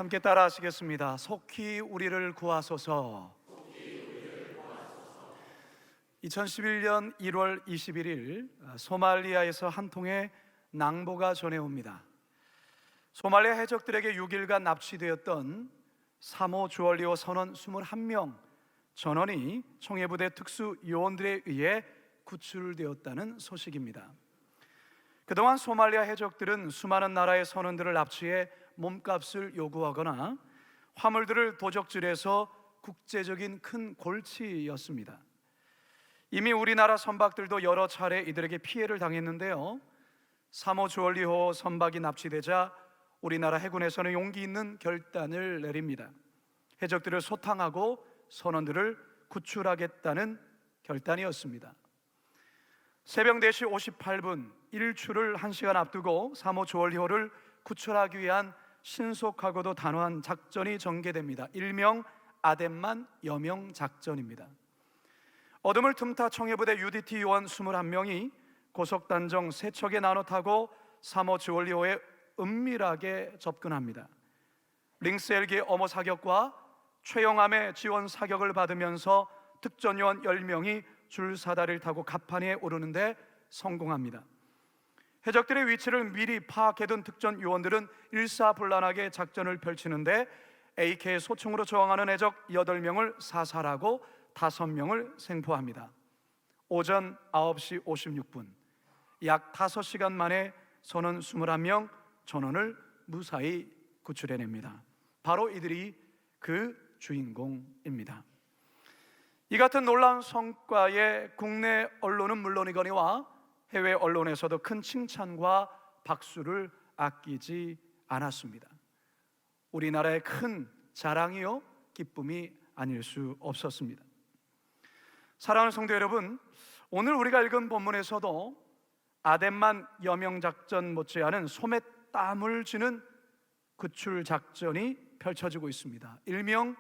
함께 따라 하시겠습니다. 속히 우리를 구하소서. 2011년 1월 21일 소말리아에서 한 통의 낭보가 전해옵니다. 소말리아 해적들에게 6일간 납치되었던 사모 주얼리오 선원 21명 전원이 청해부대 특수 요원들에 의해 구출되었다는 소식입니다. 그동안 소말리아 해적들은 수많은 나라의 선원들을 납치해 몸값을 요구하거나 화물들을 도적질해서 국제적인 큰 골치였습니다. 이미 우리나라 선박들도 여러 차례 이들에게 피해를 당했는데요, 사모 주얼리호 선박이 납치되자 우리나라 해군에서는 용기 있는 결단을 내립니다. 해적들을 소탕하고 선원들을 구출하겠다는 결단이었습니다. 새벽 4시 58분 일출을 1시간 앞두고 사모 주얼리호를 구출하기 위한 신속하고도 단호한 작전이 전개됩니다. 일명 아덴만 여명 작전입니다. 어둠을 틈타 청해부대 UDT 요원 21명이 고속단정 3척에 나눠 타고 사모 주얼리호에 은밀하게 접근합니다. 링스 헬기의 어머 사격과 최영함의 지원 사격을 받으면서 특전요원 10명이 줄사다리를 타고 갑판에 오르는데 성공합니다. 해적들의 위치를 미리 파악해둔 특전 요원들은 일사불란하게 작전을 펼치는데 AK의 소총으로 저항하는 해적 8명을 사살하고 5명을 생포합니다. 오전 9시 56분 약 5시간 만에 선원 21명 전원을 무사히 구출해냅니다. 바로 이들이 그 주인공입니다. 이 같은 놀라운 성과에 국내 언론은 물론이거니와 해외 언론에서도 큰 칭찬과 박수를 아끼지 않았습니다. 우리나라의 큰 자랑이요 기쁨이 아닐 수 없었습니다. 사랑하는 성도 여러분, 오늘 우리가 읽은 본문에서도 아덴만 여명작전 못지않은 소매 땀을 쥐는 구출 작전이 펼쳐지고 있습니다. 일명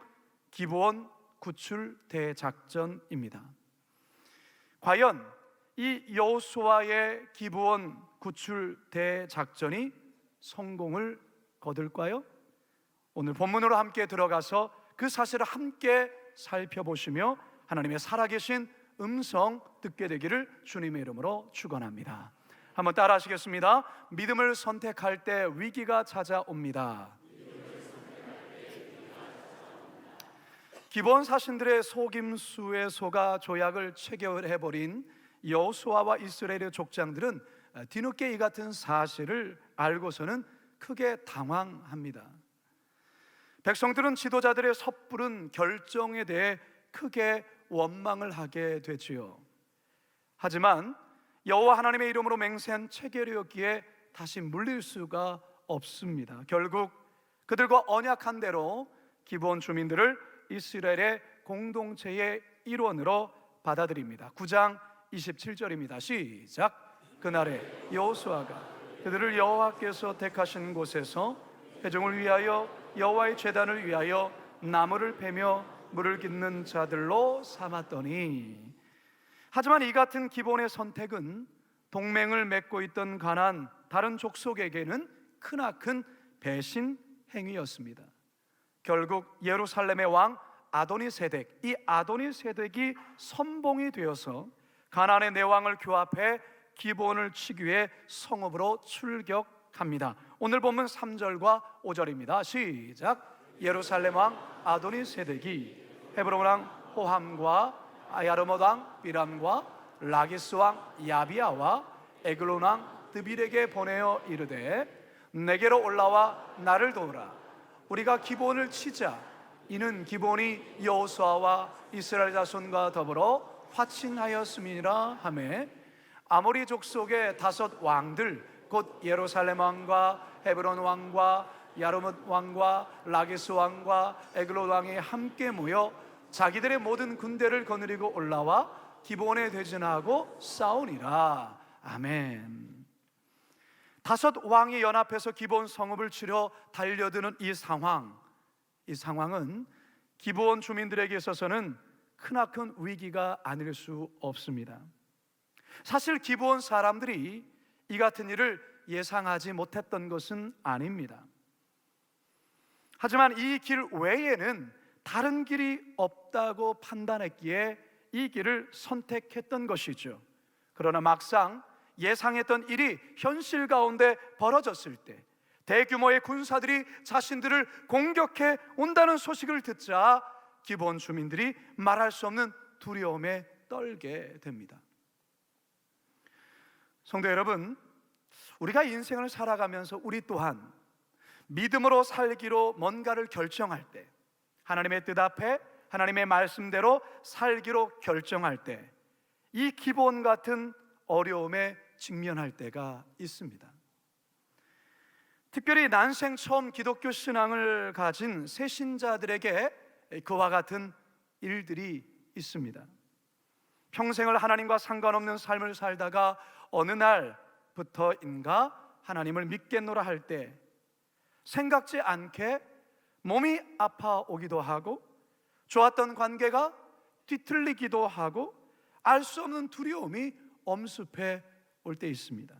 기브온 구출 대작전입니다. 과연 이 여호수아의 기브온 구출 대작전이 성공을 거둘까요? 오늘 본문으로 함께 들어가서 그 사실을 함께 살펴보시며 하나님의 살아계신 음성 듣게 되기를 주님의 이름으로 축원합니다. 한번 따라 하시겠습니다. 믿음을 선택할 때 위기가 찾아옵니다. 기브온 사신들의 속임수에 속아 조약을 체결해버린 여호수아와 이스라엘의 족장들은 뒤늦게 이 같은 사실을 알고서는 크게 당황합니다. 백성들은 지도자들의 섣부른 결정에 대해 크게 원망을 하게 되지요. 하지만 여호와 하나님의 이름으로 맹세한 체결이었기에 다시 물릴 수가 없습니다. 결국 그들과 언약한 대로 기브온 주민들을 이스라엘의 공동체의 일원으로 받아들입니다. 9장 27절입니다. 시작. 그날에 여호수아가 그들을 여호와께서 택하신 곳에서 회중을 위하여 여호와의 제단을 위하여 나무를 베며 물을 깃는 자들로 삼았더니, 하지만 이 같은 기본의 선택은 동맹을 맺고 있던 가나안 다른 족속에게는 크나큰 배신 행위였습니다. 결국 예루살렘의 왕 아도니세덱, 이 아도니세덱이 선봉이 되어서 가나안의 내왕을 교합해 기본을 치기 위해 성읍으로 출격합니다. 오늘 본문 3절과 5절입니다. 시작. 예루살렘 왕 아도니세덱이 헤브론 왕 호함과 야르못 왕 비람과 라기스 왕 야비아와 에글론 왕 드빌에게 보내어 이르되, 내게로 올라와 나를 도우라. 우리가 기본을 치자. 이는 기본이 여호수아와 이스라엘 자손과 더불어 화친하였음이라 하매, 아모리 족속의 5 왕들 곧 예루살렘 왕과 헤브론 왕과 야르못 왕과 라기스 왕과 에글론 왕이 함께 모여 자기들의 모든 군대를 거느리고 올라와 기본에 대진하고 싸우니라. 아멘. 5 왕이 연합해서 기브온 성읍을 치려 달려드는 이 상황은 기브온 주민들에게 있어서는 크나큰 위기가 아닐 수 없습니다. 사실 기브온 사람들이 이 같은 일을 예상하지 못했던 것은 아닙니다. 하지만 이 길 외에는 다른 길이 없다고 판단했기에 이 길을 선택했던 것이죠. 그러나 막상 예상했던 일이 현실 가운데 벌어졌을 때, 대규모의 군사들이 자신들을 공격해 온다는 소식을 듣자 기브온 주민들이 말할 수 없는 두려움에 떨게 됩니다. 성도 여러분, 우리가 인생을 살아가면서 우리 또한 믿음으로 살기로 뭔가를 결정할 때, 하나님의 뜻 앞에 하나님의 말씀대로 살기로 결정할 때, 이 기브온 같은 어려움에 직면할 때가 있습니다. 특별히 난생 처음 기독교 신앙을 가진 새신자들에게 그와 같은 일들이 있습니다. 평생을 하나님과 상관없는 삶을 살다가 어느 날부터인가 하나님을 믿겠노라 할 때 생각지 않게 몸이 아파오기도 하고, 좋았던 관계가 뒤틀리기도 하고, 알 수 없는 두려움이 엄습해 올 때 있습니다.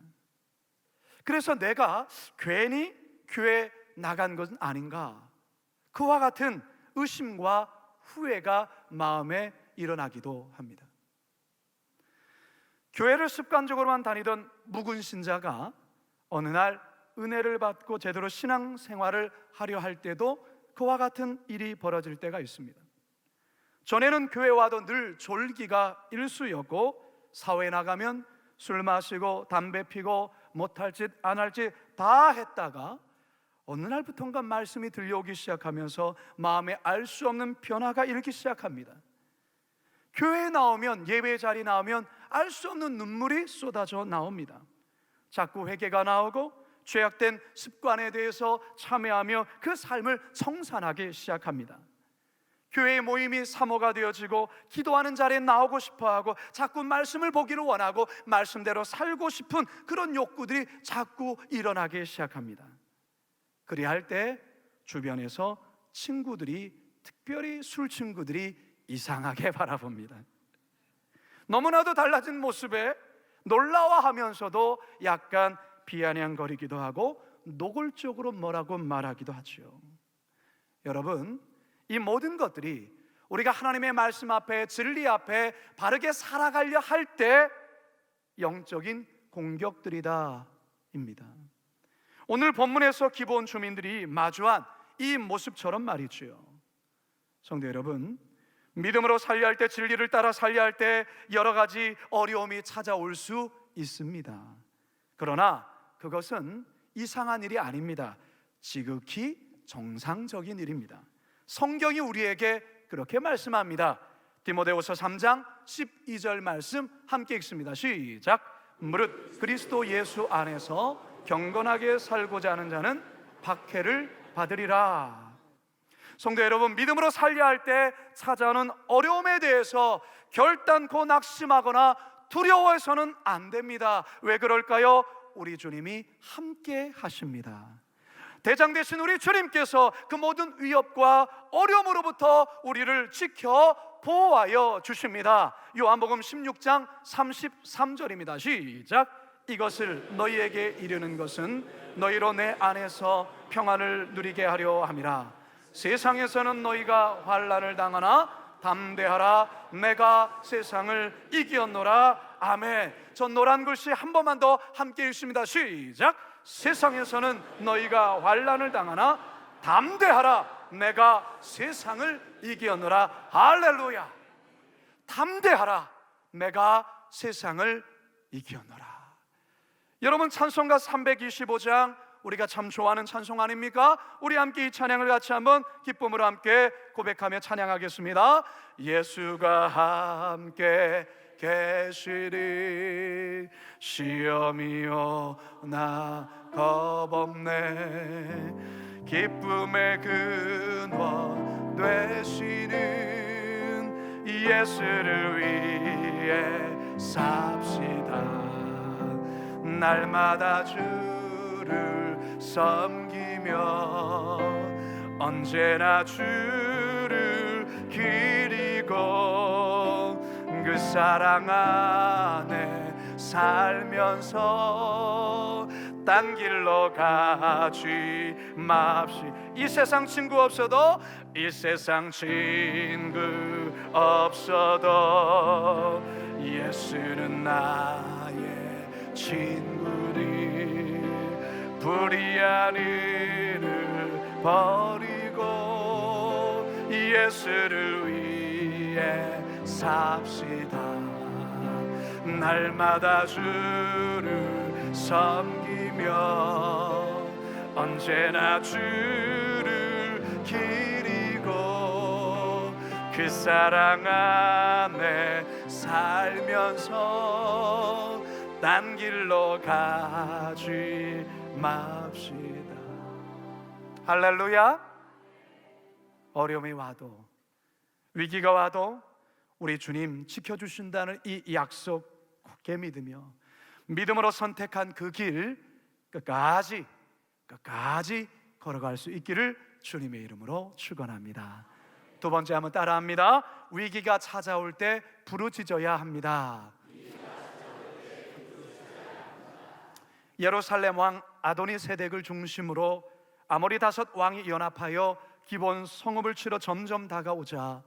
그래서 내가 괜히 교회 나간 것은 아닌가, 그와 같은 의심과 후회가 마음에 일어나기도 합니다. 교회를 습관적으로만 다니던 묵은 신자가 어느 날 은혜를 받고 제대로 신앙생활을 하려 할 때도 그와 같은 일이 벌어질 때가 있습니다. 전에는 교회 와도 늘 졸기가 일쑤였고, 사회에 나가면 술 마시고 담배 피고 못할 짓 안 할 짓 다 했다가 어느 날부턴가 말씀이 들려오기 시작하면서 마음에 알 수 없는 변화가 일기 시작합니다. 교회에 나오면, 예배 자리 나오면 알 수 없는 눈물이 쏟아져 나옵니다. 자꾸 회개가 나오고 죄악된 습관에 대해서 참회하며 그 삶을 청산하기 시작합니다. 교회의 모임이 사모가 되어지고 기도하는 자리에 나오고 싶어하고 자꾸 말씀을 보기를 원하고 말씀대로 살고 싶은 그런 욕구들이 자꾸 일어나기 시작합니다. 그리할 때 주변에서 친구들이, 특별히 술 친구들이 이상하게 바라봅니다. 너무나도 달라진 모습에 놀라워하면서도 약간 비아냥거리기도 하고 노골적으로 뭐라고 말하기도 하죠. 여러분, 이 모든 것들이 우리가 하나님의 말씀 앞에, 진리 앞에 바르게 살아가려 할 때 영적인 공격들이다 입니다. 오늘 본문에서 기브온 주민들이 마주한 이 모습처럼 말이죠. 성도 여러분, 믿음으로 살려 할 때, 진리를 따라 살려 할 때 여러 가지 어려움이 찾아올 수 있습니다. 그러나 그것은 이상한 일이 아닙니다. 지극히 정상적인 일입니다. 성경이 우리에게 그렇게 말씀합니다. 디모데후서 3장 12절 말씀 함께 읽습니다. 시작. 무릇 그리스도 예수 안에서 경건하게 살고자 하는 자는 박해를 받으리라. 성도 여러분, 믿음으로 살려 할 때 찾아오는 어려움에 대해서 결단코 낙심하거나 두려워해서는 안 됩니다. 왜 그럴까요? 우리 주님이 함께 하십니다. 대장 되신 우리 주님께서 그 모든 위협과 어려움으로부터 우리를 지켜 보호하여 주십니다. 요한복음 16장 33절입니다. 시작. 이것을 너희에게 이르는 것은 너희로 내 안에서 평안을 누리게 하려 함이라. 세상에서는 너희가 환난을 당하나 담대하라. 내가 세상을 이기었노라. 아멘. 저 노란 글씨 한 번만 더 함께 읽습니다. 시작. 세상에서는 너희가 환난을 당하나 담대하라. 내가 세상을 이기었노라. 할렐루야. 담대하라. 내가 세상을 이기었노라. 여러분, 찬송가 325장 우리가 참 좋아하는 찬송 아닙니까? 우리 함께 이 찬양을 같이 한번 기쁨으로 함께 고백하며 찬양하겠습니다. 예수가 함께 계시리 시험이 오나 겁없네. 기쁨의 근원 되시는 예수를 위해 삽시다. 날마다 주를 섬기며 언제나 주를 기리고 그 사랑 안에 살면서 딴 길로 가지 맙시. 이 세상 친구 없어도, 이 세상 친구 없어도 예수는 나의 친구니. 불의한 이를 버리고 예수를 위해 삽시다. 날마다 주를 섬기며 언제나 주를 기리고 그 사랑 안에 살면서 딴 길로 가지 맙시다. 할렐루야. 어려움이 와도, 위기가 와도 우리 주님 지켜주신다는 이 약속 굳게 믿으며 믿음으로 선택한 그 길 끝까지 걸어갈 수 있기를 주님의 이름으로 축원합니다. 두 번째 한번 따라합니다. 위기가 찾아올 때 부르짖어야 합니다. 예루살렘 왕 아도니세덱을 중심으로 아모리 다섯 왕이 연합하여 기브온 성읍을 치러 점점 다가오자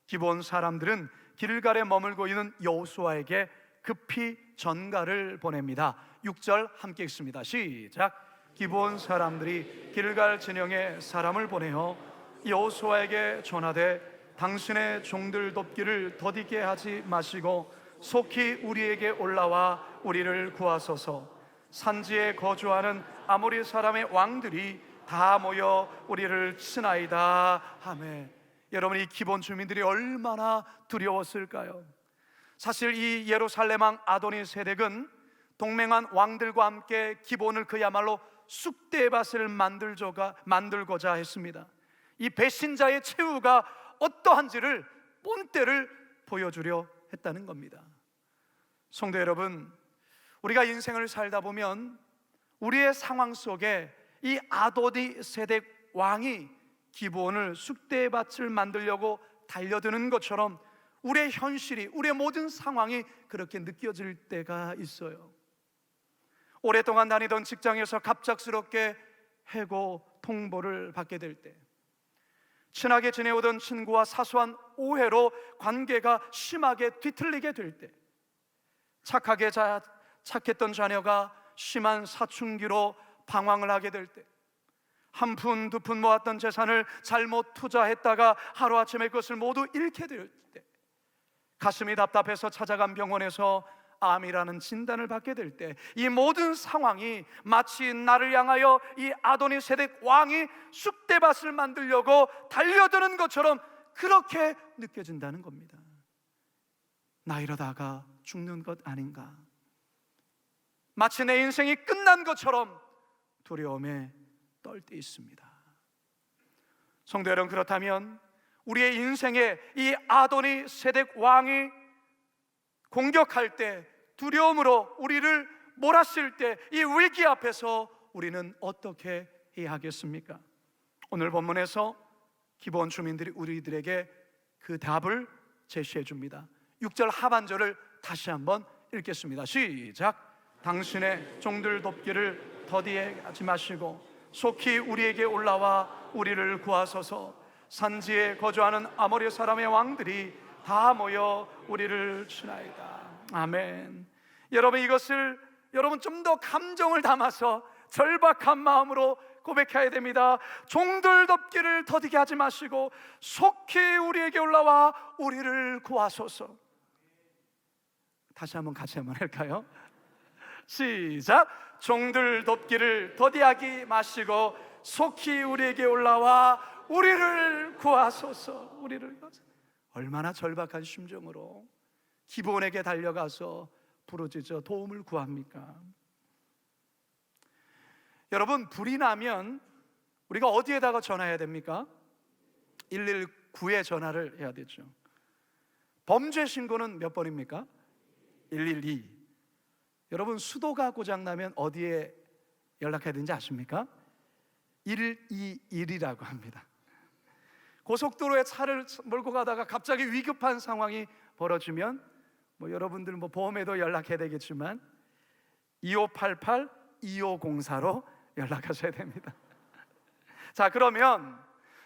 기브온 사람들은 길갈에 머물고 있는 여호수아에게 급히 전가를 보냅니다. 6절 함께 읽습니다. 시작. 기브온 사람들이 길갈 진영에 사람을 보내어 여호수아에게 전하되 당신의 종들 돕기를 더디게 하지 마시고 속히 우리에게 올라와 우리를 구하소서. 산지에 거주하는 아모리 사람의 왕들이 다 모여 우리를 치나이다 하매. 여러분, 이 기브온 주민들이 얼마나 두려웠을까요? 사실 이 예루살렘 왕 아도니세덱은 동맹한 왕들과 함께 기브온을 그야말로 쑥대밭을 만들고자 했습니다. 이 배신자의 최후가 어떠한지를 본때를 보여주려 했다는 겁니다. 성도 여러분, 우리가 인생을 살다 보면 우리의 상황 속에 이 아도니세덱 왕이 기브온을 쑥대밭을 만들려고 달려드는 것처럼 우리의 현실이, 우리의 모든 상황이 그렇게 느껴질 때가 있어요. 오랫동안 다니던 직장에서 갑작스럽게 해고 통보를 받게 될 때, 친하게 지내오던 친구와 사소한 오해로 관계가 심하게 뒤틀리게 될 때, 착했던 자녀가 심한 사춘기로 방황을 하게 될 때, 한 푼 두 푼 모았던 재산을 잘못 투자했다가 하루아침에 그것을 모두 잃게 될 때, 가슴이 답답해서 찾아간 병원에서 암이라는 진단을 받게 될 때, 이 모든 상황이 마치 나를 향하여 이 아도니세덱 왕이 쑥대밭을 만들려고 달려드는 것처럼 그렇게 느껴진다는 겁니다. 나 이러다가 죽는 것 아닌가, 마치 내 인생이 끝난 것처럼 두려움에 떨 때 있습니다. 성도 여러분, 그렇다면 우리의 인생에 이 아도니세덱 왕이 공격할 때, 두려움으로 우리를 몰았을 때, 이 위기 앞에서 우리는 어떻게 해야 하겠습니까? 오늘 본문에서 기브온 주민들이 우리들에게 그 답을 제시해 줍니다. 6절 하반절을 다시 한번 읽겠습니다. 시작. 당신의 종들 돕기를 더디게 하지 마시고 속히 우리에게 올라와 우리를 구하소서. 산지에 거주하는 아모리 사람의 왕들이 다 모여 우리를 치나이다. 아멘. 여러분, 이것을 여러분 좀 더 감정을 담아서 절박한 마음으로 고백해야 됩니다. 종들 돕기를 더디게 하지 마시고 속히 우리에게 올라와 우리를 구하소서. 다시 한번 같이 한번 할까요? 시작. 종들 돕기를 더디하지 마시고 속히 우리에게 올라와 우리를 구하소서. 우리를 구하소서. 얼마나 절박한 심정으로 기브온에게 달려가서 부르짖어 도움을 구합니까? 여러분, 불이 나면 우리가 어디에다가 전화해야 됩니까? 119에 전화를 해야 되죠. 범죄 신고는 몇 번입니까? 112. 여러분, 수도가 고장나면 어디에 연락해야 되는지 아십니까? 121이라고 합니다. 고속도로에 차를 몰고 가다가 갑자기 위급한 상황이 벌어지면 여러분들 보험에도 연락해야 되겠지만 2588 2504로 연락하셔야 됩니다. 자, 그러면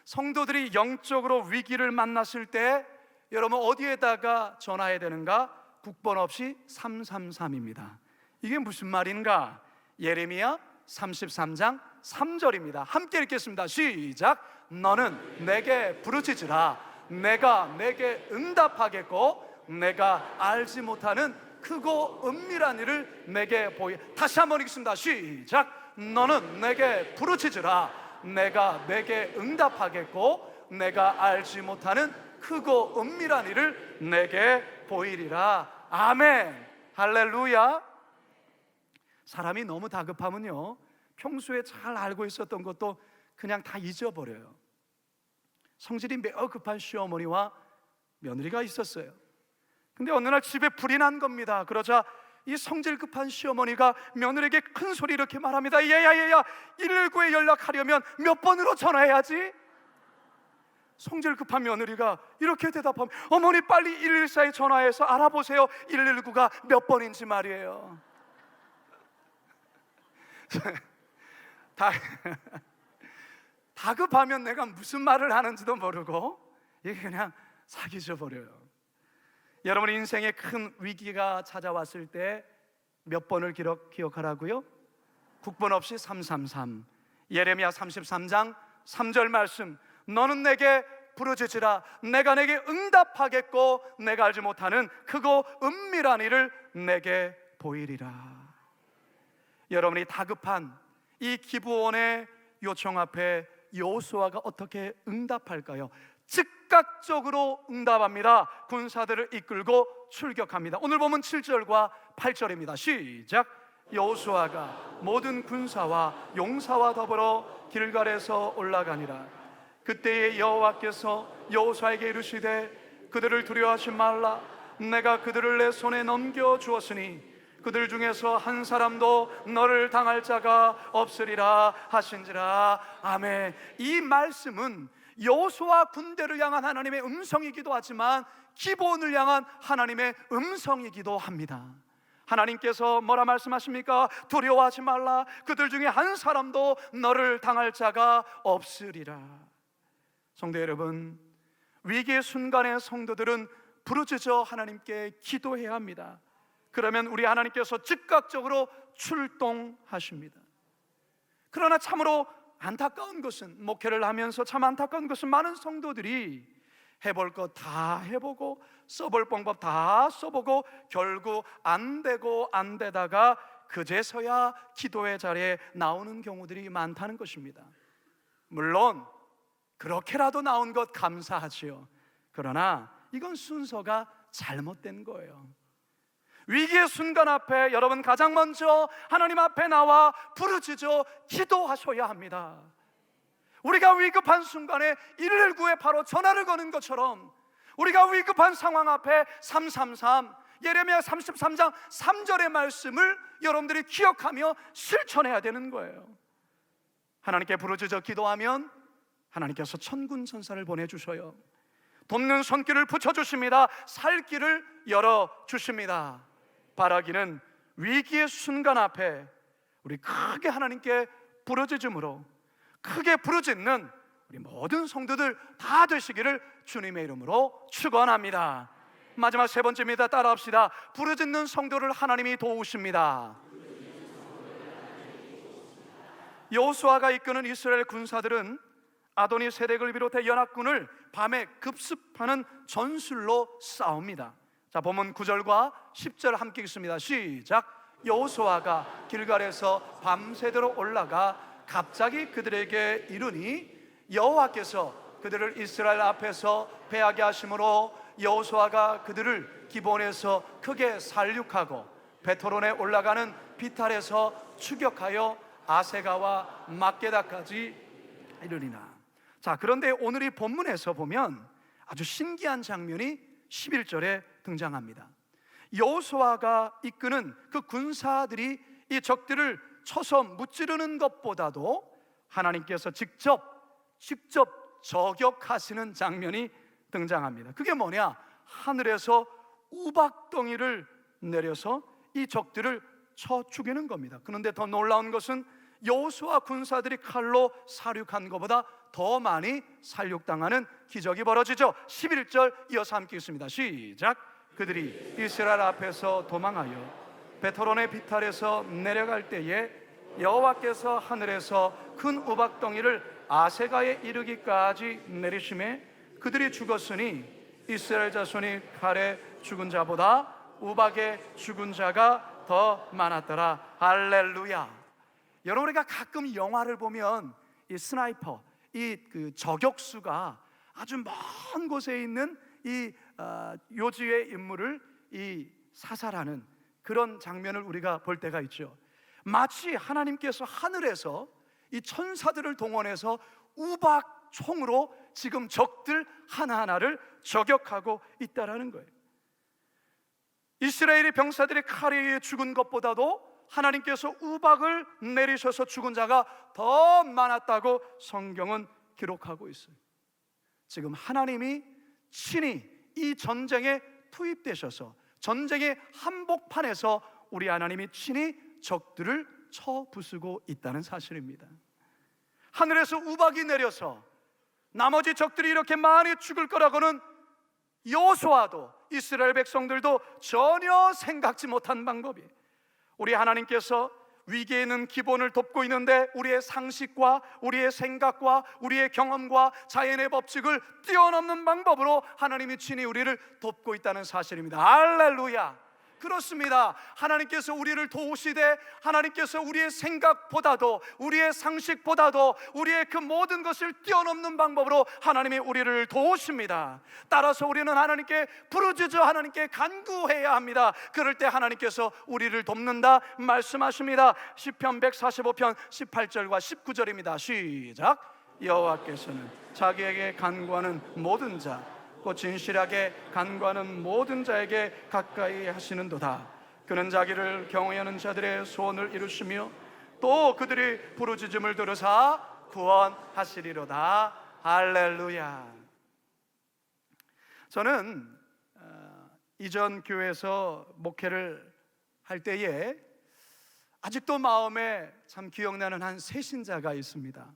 성도들이 영적으로 위기를 만났을 때 여러분 어디에다가 전화해야 되는가? 국번 없이 333입니다. 이게 무슨 말인가? 예레미야 33장 3절입니다. 함께 읽겠습니다. 시작. 너는 내게 부르짖으라. 내가 내게 응답하겠고 내가 알지 못하는 크고 은밀한 일을 내게 다시 한번 읽겠습니다. 시작. 너는 내게 부르짖으라. 내가 내게 응답하겠고 내가 알지 못하는 크고 은밀한 일을 내게 보이리라. 아멘. 할렐루야. 사람이 너무 다급하면요, 평소에 잘 알고 있었던 것도 그냥 다 잊어버려요. 성질이 매우 급한 시어머니와 며느리가 있었어요. 근데 어느 날 집에 불이 난 겁니다. 그러자 이 성질 급한 시어머니가 며느리에게 큰 소리 이렇게 말합니다. 얘야 119에 연락하려면 몇 번으로 전화해야지? 성질 급한 며느리가 이렇게 대답하면, 어머니 빨리 114에 전화해서 알아보세요. 119가 몇 번인지 말이에요. 다급하면 내가 무슨 말을 하는지도 모르고 이게 그냥 사기져 버려요. 여러분 인생에 큰 위기가 찾아왔을 때 몇 번을 기억하라고요? 국번 없이 333. 예레미야 33장 3절 말씀. 너는 내게 부르짖으라. 내가 내게 응답하겠고 내가 알지 못하는 크고 은밀한 일을 내게 보이리라. 여러분이 다급한 이 기브온의 요청 앞에 여호수아가 어떻게 응답할까요? 즉각적으로 응답합니다. 군사들을 이끌고 출격합니다. 오늘 보면 7절과 8절입니다. 시작. 여호수아가 모든 군사와 용사와 더불어 길갈에서 올라가니라. 그때에 여호와께서 여호수아에게 이르시되 그들을 두려워하지 말라. 내가 그들을 내 손에 넘겨 주었으니 그들 중에서 한 사람도 너를 당할 자가 없으리라 하신지라. 아멘. 이 말씀은 여호수아 군대를 향한 하나님의 음성이기도 하지만 기브온을 향한 하나님의 음성이기도 합니다. 하나님께서 뭐라 말씀하십니까? 두려워하지 말라. 그들 중에 한 사람도 너를 당할 자가 없으리라. 성도 여러분, 위기의 순간에 성도들은 부르짖어 하나님께 기도해야 합니다. 그러면 우리 하나님께서 즉각적으로 출동하십니다. 그러나 참으로 안타까운 것은, 목회를 하면서 참 안타까운 것은 많은 성도들이 해볼 것 다 해보고 써볼 방법 다 써보고 결국 안 되고 안 되다가 그제서야 기도의 자리에 나오는 경우들이 많다는 것입니다. 물론 그렇게라도 나온 것 감사하지요. 그러나 이건 순서가 잘못된 거예요. 위기의 순간 앞에 여러분 가장 먼저 하나님 앞에 나와 부르짖어 기도하셔야 합니다. 우리가 위급한 순간에 119에 바로 전화를 거는 것처럼 우리가 위급한 상황 앞에 333 예레미야 33장 3절의 말씀을 여러분들이 기억하며 실천해야 되는 거예요. 하나님께 부르짖어 기도하면 하나님께서 천군 천사를 보내주셔요. 돕는 손길을 붙여주십니다. 살 길을 열어주십니다. 바라기는 위기의 순간 앞에 우리 크게 하나님께 부르짖음으로 크게 부르짖는 우리 모든 성도들 다 되시기를 주님의 이름으로 축원합니다. 마지막 세 번째입니다. 따라합시다. 부르짖는 성도를 하나님이 도우십니다. 여호수아가 이끄는 이스라엘 군사들은 아도니 세덱을 비롯해 연합군을 밤에 급습하는 전술로 싸웁니다. 자, 본문 9절과 10절 함께 읽습니다. 시작. 여호수아가 길갈에서 밤새도록 올라가 갑자기 그들에게 이르니 여호와께서 그들을 이스라엘 앞에서 패하게 하심으로 여호수아가 그들을 기본에서 크게 살육하고 베토론에 올라가는 비탈에서 추격하여 아세가와 막게다까지 이르리나. 자, 그런데 오늘 이 본문에서 보면 아주 신기한 장면이 11절에 등장합니다. 여호수아가 이끄는 그 군사들이 이 적들을 쳐서 무찌르는 것보다도 하나님께서 직접 저격하시는 장면이 등장합니다. 그게 뭐냐? 하늘에서 우박덩이를 내려서 이 적들을 쳐 죽이는 겁니다. 그런데 더 놀라운 것은 여호수아 군사들이 칼로 살육한 것보다 더 많이 살육당하는 기적이 벌어지죠. 11절 이어서 함께 읽습니다. 시작. 그들이 이스라엘 앞에서 도망하여 베토론의 비탈에서 내려갈 때에 여호와께서 하늘에서 큰 우박덩이를 아세가에 이르기까지 내리심에 그들이 죽었으니 이스라엘 자손이 칼에 죽은 자보다 우박에 죽은 자가 더 많았더라. 할렐루야. 여러분, 우리가 가끔 영화를 보면 이 스나이퍼, 그 저격수가 아주 먼 곳에 있는 이 요지의 인물을 이 사살하는 그런 장면을 우리가 볼 때가 있죠. 마치 하나님께서 하늘에서 이 천사들을 동원해서 우박 총으로 지금 적들 하나하나를 저격하고 있다라는 거예요. 이스라엘의 병사들이 칼에 의해 죽은 것보다도 하나님께서 우박을 내리셔서 죽은 자가 더 많았다고 성경은 기록하고 있어요. 지금 하나님이 친히 이 전쟁에 투입되셔서 전쟁의 한복판에서 우리 하나님이 친히 적들을 쳐 부수고 있다는 사실입니다. 하늘에서 우박이 내려서 나머지 적들이 이렇게 많이 죽을 거라고는 여호수아도 이스라엘 백성들도 전혀 생각지 못한 방법이, 우리 하나님께서 위기에 있는 기본을 돕고 있는데 우리의 상식과 우리의 생각과 우리의 경험과 자연의 법칙을 뛰어넘는 방법으로 하나님이 친히 우리를 돕고 있다는 사실입니다. 할렐루야. 그렇습니다. 하나님께서 우리를 도우시되 하나님께서 우리의 생각보다도 우리의 상식보다도 우리의 그 모든 것을 뛰어넘는 방법으로 하나님이 우리를 도우십니다. 따라서 우리는 하나님께 부르짖어 하나님께 간구해야 합니다. 그럴 때 하나님께서 우리를 돕는다 말씀하십니다. 시편 145편 18절과 19절입니다. 시작. 여호와께서는 자기에게 간구하는 모든 자 곧 진실하게 간구하는 모든 자에게 가까이 하시는도다. 그는 자기를 경외하는 자들의 소원을 이루시며 또 그들이 부르짖음을 들으사 구원하시리로다. 할렐루야. 저는 이전 교회에서 목회를 할 때에 아직도 마음에 참 기억나는 한 새신자가 있습니다.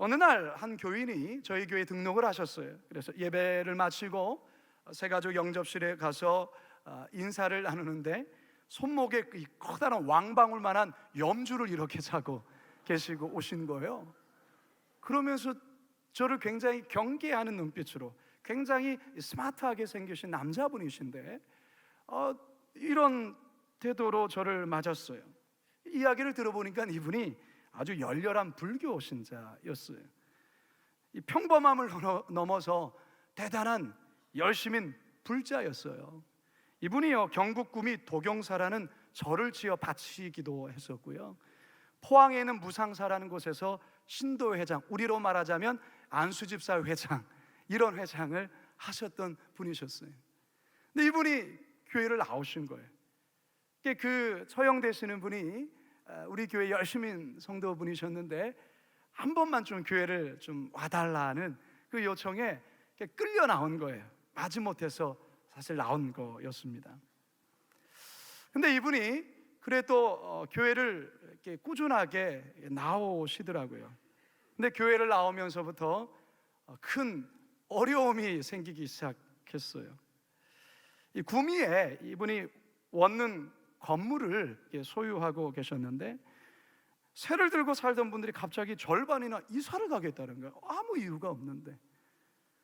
어느 날 한 교인이 저희 교회에 등록을 하셨어요. 그래서 예배를 마치고 새가족 영접실에 가서 인사를 나누는데 손목에 이 커다란 왕방울만한 염주를 이렇게 차고 계시고 오신 거예요. 그러면서 저를 굉장히 경계하는 눈빛으로, 굉장히 스마트하게 생기신 남자분이신데 이런 태도로 저를 맞았어요. 이야기를 들어보니까 이분이 아주 열렬한 불교 신자였어요. 이 평범함을 넘어서 대단한 열심인 불자였어요. 이분이요, 경국구미 도경사라는 절을 지어 바치기도 했었고요, 포항에 있는 무상사라는 곳에서 신도회장, 우리로 말하자면 안수집사 회장, 이런 회장을 하셨던 분이셨어요. 근데 이분이 교회를 나오신 거예요. 그 처형되시는 분이 우리 교회 열심인 성도분이셨는데 한 번만 좀 교회를 좀 와달라는 그 요청에 끌려 나온 거예요. 마지못해서 사실 나온 거였습니다. 근데 이분이 그래도 교회를 이렇게 꾸준하게 나오시더라고요. 근데 교회를 나오면서부터 큰 어려움이 생기기 시작했어요. 이 구미에 이분이 원룸 건물을 소유하고 계셨는데 세를 들고 살던 분들이 갑자기 절반이나 이사를 가겠다는 거예요. 아무 이유가 없는데.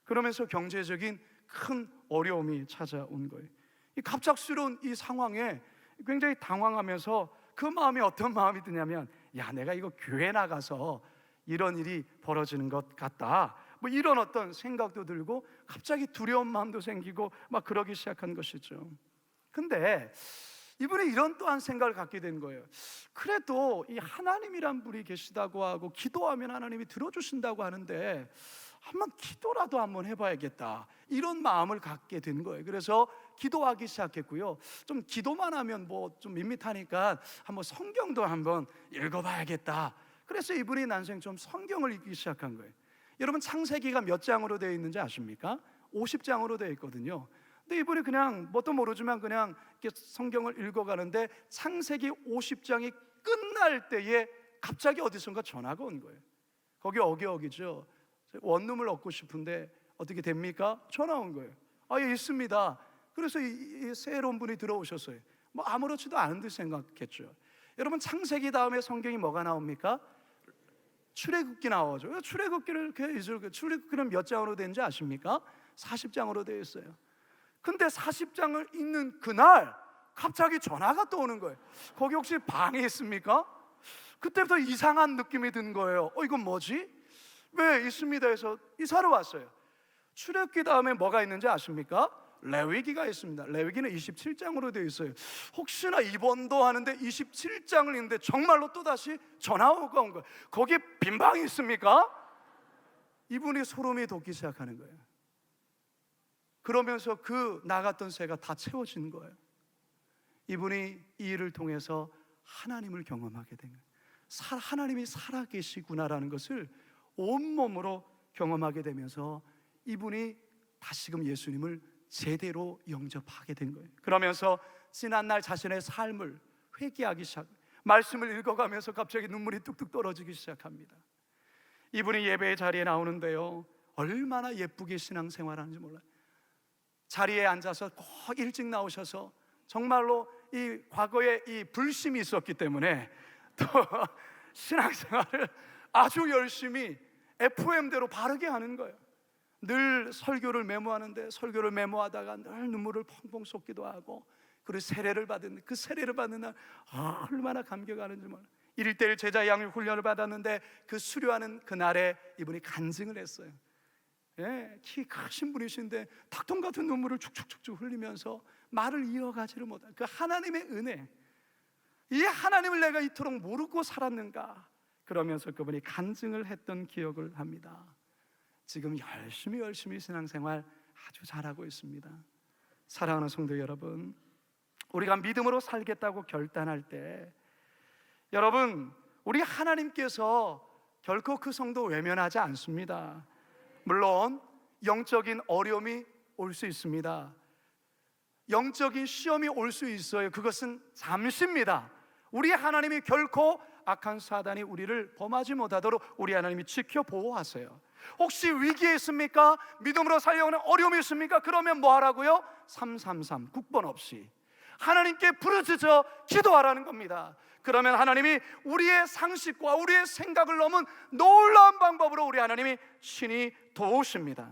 그러면서 경제적인 큰 어려움이 찾아온 거예요. 이 갑작스러운 이 상황에 굉장히 당황하면서 그 마음이 어떤 마음이 드냐면, 야, 내가 이거 교회 나가서 이런 일이 벌어지는 것 같다, 뭐 이런 어떤 생각도 들고 갑자기 두려운 마음도 생기고 막 그러기 시작한 것이죠. 근데 이분이 이런 또한 생각을 갖게 된 거예요. 그래도 이 하나님이란 분이 계시다고 하고 기도하면 하나님이 들어주신다고 하는데 한번 기도라도 한번 해봐야겠다, 이런 마음을 갖게 된 거예요. 그래서 기도하기 시작했고요, 좀 기도만 하면 뭐 좀 밋밋하니까 한번 성경도 한번 읽어봐야겠다. 그래서 이분이 난생 좀 성경을 읽기 시작한 거예요. 여러분, 창세기가 몇 장으로 되어 있는지 아십니까? 50장으로 되어 있거든요. 근데 이분이 그냥 뭣도 모르지만 그냥 이렇게 성경을 읽어가는데 창세기 50장이 끝날 때에 갑자기 어디선가 전화가 온 거예요. 거기 어기어기죠. 원룸을 얻고 싶은데 어떻게 됩니까? 전화 온 거예요. 예, 있습니다. 그래서 이 새로운 분이 들어오셨어요. 뭐 아무렇지도 않은 듯 생각했죠. 여러분, 창세기 다음에 성경이 뭐가 나옵니까? 출애굽기 나오죠. 출애굽기를 이렇게 읽을, 출애굽기는 몇 장으로 되는지 아십니까? 40장으로 되어 있어요. 근데 40장을 읽는 그날 갑자기 전화가 또 오는 거예요. 거기 혹시 방에 있습니까? 그때부터 이상한 느낌이 든 거예요. 이건 뭐지? 왜 있습니다 해서 이사를 왔어요. 출애굽기 다음에 뭐가 있는지 아십니까? 레위기가 있습니다. 레위기는 27장으로 되어 있어요. 혹시나 이번도 하는데 27장을 읽는데 정말로 또다시 전화가 온 거예요. 거기에 빈 방이 있습니까? 이분이 소름이 돋기 시작하는 거예요. 그러면서 그 나갔던 새가 다 채워지는 거예요. 이분이 이 일을 통해서 하나님을 경험하게 된 거예요. 하나님이 살아계시구나라는 것을 온몸으로 경험하게 되면서 이분이 다시금 예수님을 제대로 영접하게 된 거예요. 그러면서 지난날 자신의 삶을 회개하기 시작, 말씀을 읽어가면서 갑자기 눈물이 뚝뚝 떨어지기 시작합니다. 이분이 예배의 자리에 나오는데요, 얼마나 예쁘게 신앙생활하는지 몰라요. 자리에 앉아서 꼭 일찍 나오셔서 정말로 이 과거에 이 불심이 있었기 때문에 또 신앙생활을 아주 열심히 FM대로 바르게 하는 거예요. 늘 설교를 메모하는데 설교를 메모하다가 늘 눈물을 펑펑 쏟기도 하고, 그리고 세례를 받은 그 세례를 받는 날 얼마나 감격하는지 몰라요. 1:1 제자 양육 훈련을 받았는데 그 수료하는 그날에 이분이 간증을 했어요. 예, 키 크신 분이신데 닭똥 같은 눈물을 축축축축 흘리면서 말을 이어가지를 못한 그 하나님의 은혜, 이 하나님을 내가 이토록 모르고 살았는가, 그러면서 그분이 간증을 했던 기억을 합니다. 지금 열심히 신앙생활 아주 잘하고 있습니다. 사랑하는 성도 여러분, 우리가 믿음으로 살겠다고 결단할 때, 여러분, 우리 하나님께서 결코 그 성도 외면하지 않습니다. 물론 영적인 어려움이 올 수 있습니다. 영적인 시험이 올 수 있어요. 그것은 잠시입니다. 우리 하나님이 결코 악한 사단이 우리를 범하지 못하도록 우리 하나님이 지켜 보호하세요. 혹시 위기에 있습니까? 믿음으로 살려오는 어려움이 있습니까? 그러면 뭐 하라고요? 333 국번 없이 하나님께 부르짖어 기도하라는 겁니다. 그러면 하나님이 우리의 상식과 우리의 생각을 넘은 놀라운 방법으로 우리 하나님이 친히 도우십니다.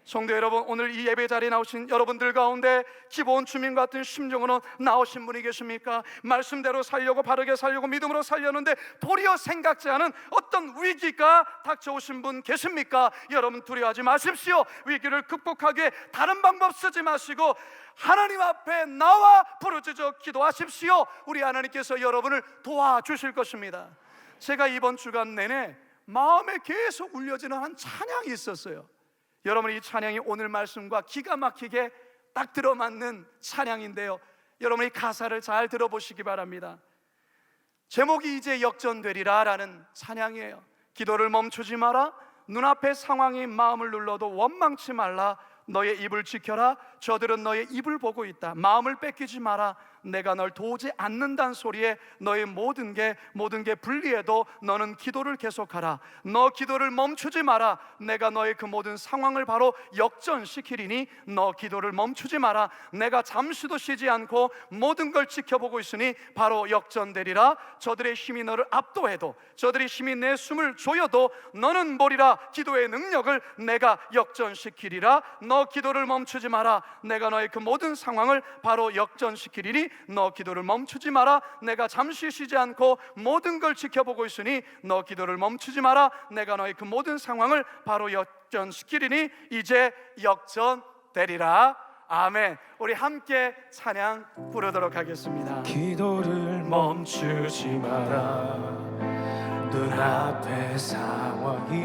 성도 여러분, 오늘 이 예배 자리에 나오신 여러분들 가운데 기본 주민 같은 심정으로 나오신 분이 계십니까? 말씀대로 살려고, 바르게 살려고, 믿음으로 살려는데 도리어 생각지 않은 어떤 위기가 닥쳐오신 분 계십니까? 여러분, 두려워하지 마십시오. 위기를 극복하기 위해 다른 방법 쓰지 마시고 하나님 앞에 나와 부르짖어 기도하십시오. 우리 하나님께서 여러분을 도와주실 것입니다. 제가 이번 주간 내내 마음에 계속 울려지는 한 찬양이 있었어요. 여러분, 이 찬양이 오늘 말씀과 기가 막히게 딱 들어맞는 찬양인데요, 여러분 이 가사를 잘 들어보시기 바랍니다. 제목이 이제 역전되리라 라는 찬양이에요. 기도를 멈추지 마라. 눈앞의 상황이 마음을 눌러도 원망치 말라. 너의 입을 지켜라. 저들은 너의 입을 보고 있다. 마음을 뺏기지 마라. 내가 널 도우지 않는다는 소리에 너의 모든 게 불리해도 너는 기도를 계속하라. 너 기도를 멈추지 마라. 내가 너의 그 모든 상황을 바로 역전시키리니 너 기도를 멈추지 마라. 내가 잠시도 쉬지 않고 모든 걸 지켜보고 있으니 바로 역전되리라. 저들의 힘이 너를 압도해도, 저들의 힘이 내 숨을 조여도 너는 보리라. 기도의 능력을 내가 역전시키리라. 너 기도를 멈추지 마라. 내가 너의 그 모든 상황을 바로 역전시키리니 너 기도를 멈추지 마라. 내가 잠시 쉬지 않고 모든 걸 지켜보고 있으니 너 기도를 멈추지 마라. 내가 너의 그 모든 상황을 바로 역전시키리니 이제 역전되리라. 아멘. 우리 함께 찬양 부르도록 하겠습니다. 기도를 멈추지 마라. 눈앞의 상황이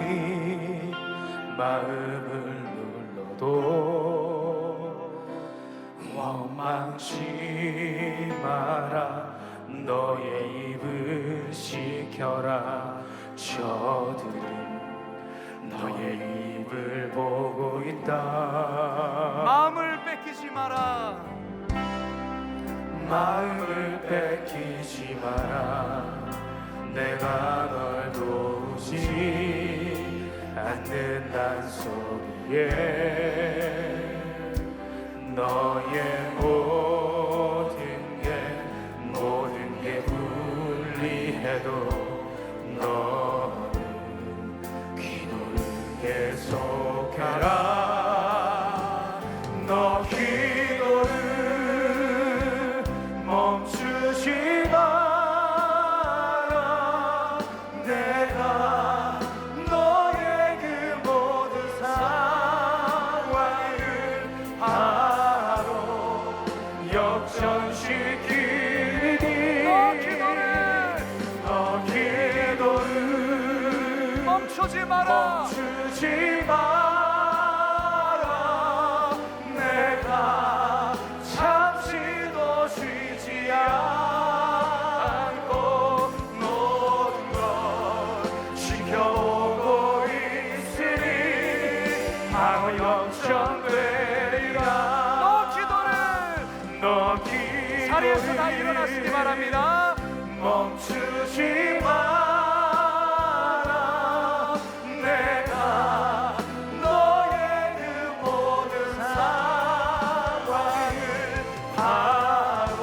마음을 눌러도 원망치 마라. 너의 입을 지켜라. 저들은 너의 입을 보고 있다. 마음을 뺏기지 마라. 마음을 뺏기지 마라. 내가 널 도우지 않는단 소리에 너의 모든 게 불리해도 너는 기도를 계속하라. 너 기도를 멈추지 마라. 내가 너의 그 모든 상황을 바로 역전시키니 너 기도를 멈추지 마라. 멈추지 마라. 내가 잠시도 쉬지 않고 모든 걸 지켜보고 있으니 바로 역전되리라. 너 기도를 자리에서 다 일어나시기 바랍니다. 멈추지 마라. 내가 너의 그 모든 상황을 바로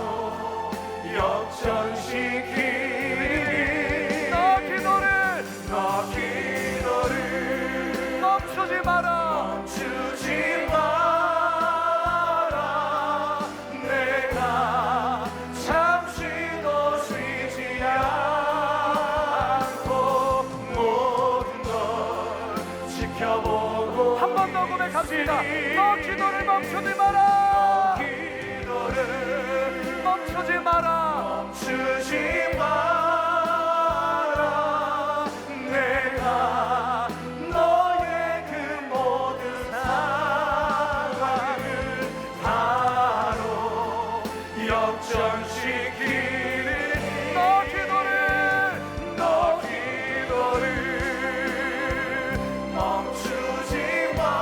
역전시키니 너 기도를 멈추지 마라. 멈추지 마라. 내가 잠시도 쉬지 않고 모든 걸 지켜보고 한 번 더 고백합니다. 있으니 너 기도를 멈추지 마라. 기도를 멈추지 마라. 멈추지 마라. 내가 너의 그 모든 상황을 바로 역전시키니 너 기도를 멈추지 마라.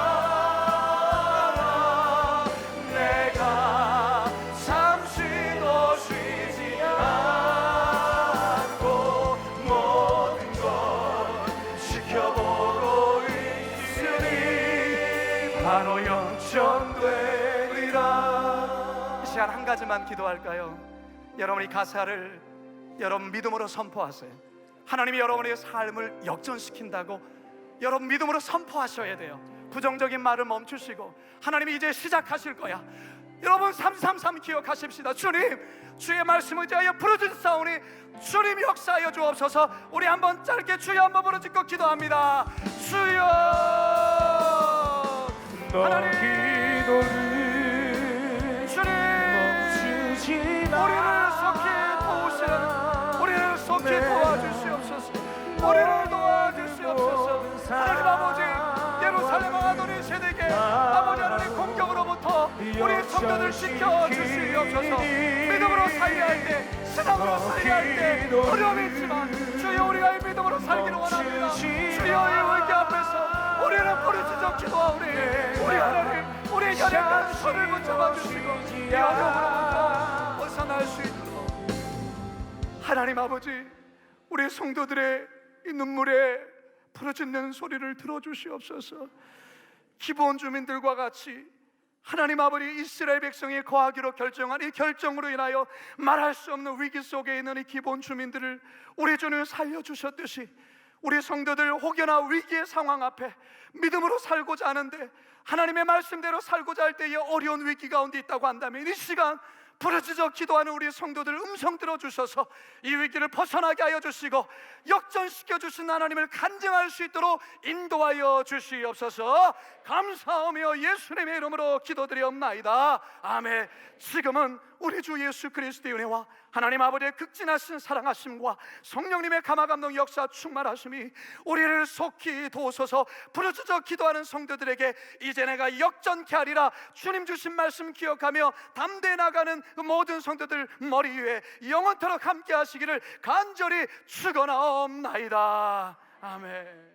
내가 잠시도 쉬지 않고 모든 걸 지켜보고 있으니 바로 역전되리라. 이 시간 한 가지만 기도할까요? 여러분 이 가사를 여러분 믿음으로 선포하세요. 하나님이 여러분의 삶을 역전시킨다고 여러분 믿음으로 선포하셔야 돼요. 부정적인 말을 멈추시고 하나님이 이제 시작하실 거야. 여러분 333 기억하십시다. 주님 주의 말씀을 의지하여 부르짖사오니 주님 역사하여 주옵소서. 우리 한번 짧게 주여 한번 부르짖고 기도합니다. 주여 너 하나님 기도를 주님 멈추지 우리를 속히 도우시는 우리를 속히 도와주시옵소서. 우리를 도와주시옵소서. 하나님 아버지 예루살렘 아도니 세대에게 아버지 하나님 공격으로부터 우리 성도들 지켜주시옵소서. 믿음으로 살려야 할 때 신앙으로 살려야 할 때 어려움이 있지만 주여 우리가 이 믿음으로 살기를 원합니다. 주여의 의기 앞에서 우리는 부르짖어 기도하오니 우리 하나님 우리의 연약한 손을 붙잡아 주시고 이 어려움으로부터 벗어날 수 있도록 하나님 아버지 우리 성도들의 이 눈물에 부르짖는 소리를 들어주시옵소서. 기브온 주민들과 같이 하나님 아버지 이스라엘 백성이 거하기로 결정한 이 결정으로 인하여 말할 수 없는 위기 속에 있는 이 기브온 주민들을 우리 주님 살려주셨듯이 우리 성도들 혹여나 위기의 상황 앞에 믿음으로 살고자 하는데 하나님의 말씀대로 살고자 할 때에 어려운 위기 가운데 있다고 한다면 이 시간 부르짖어 기도하는 우리 성도들 음성 들어주셔서 이 위기를 벗어나게 하여 주시고 역전시켜 주신 하나님을 간증할 수 있도록 인도하여 주시옵소서. 감사하며 예수님의 이름으로 기도드리옵나이다. 아멘. 지금은 우리 주 예수 그리스도의 은혜와 하나님 아버지의 극진하신 사랑하심과 성령님의 감화감동 역사 충만하심이 우리를 속히 도우소서. 부르짖어 기도하는 성도들에게 이제 내가 역전케 하리라 주님 주신 말씀 기억하며 담대히 나가는 그 모든 성도들 머리 위에 영원토록 함께 하시기를 간절히 축원하옵나이다. 아멘.